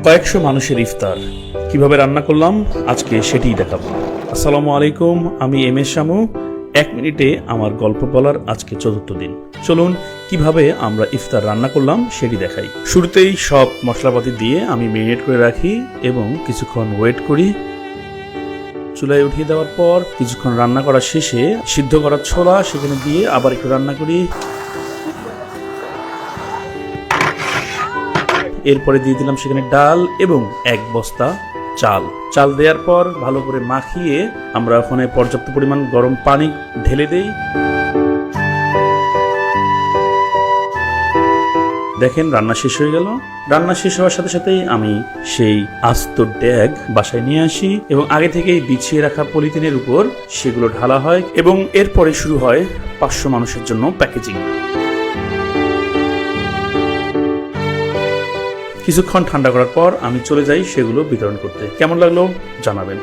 কয়েকশো মানুষের ইফতার কিভাবে রান্না করলাম আজকে সেটিই দেখাবো। আসসালামু আলাইকুম, আমি এম এস শামু। 1 মিনিটে আমার গল্প বলার আজকে 4র্থ দিন। চলুন কিভাবে আমরা ইফতার রান্না করলাম সেটি দেখাই। শুরুতেই সব মশলাপাতি দিয়ে আমি মেরিনেট করে রাখি এবং কিছুক্ষণ ওয়েট করি। চুলায় উঠিয়ে দেওয়ার পর কিছুক্ষণ রান্না করা শেষে সিদ্ধ করা ছোলা সেখানে দিয়ে আবার একটু রান্না করি। এরপরে দিয়ে দিলাম সেখানে ডাল এবং 1 বস্তা চাল দেওয়ার পর ভালো করে মাখিয়ে আমরা ওখানে পর্যাপ্ত পরিমাণ গরম পানি ঢেলে দেই। দেখেন রান্না শেষ হয়ে গেল। রান্না শেষ হওয়ার সাথে সাথেই আমি সেই আস্ত ড্যাগ বাসায় নিয়ে আসি এবং আগে থেকেই বিছিয়ে রাখা পলিথিনের উপর সেগুলো ঢালা হয় এবং এরপরে শুরু হয় 500 মানুষের জন্য প্যাকেজিং। কিছুক্ষণ ঠান্ডা করার পর আমি চলে যাই সেগুলো বিতরণ করতে। কেমন লাগলো জানাবেন।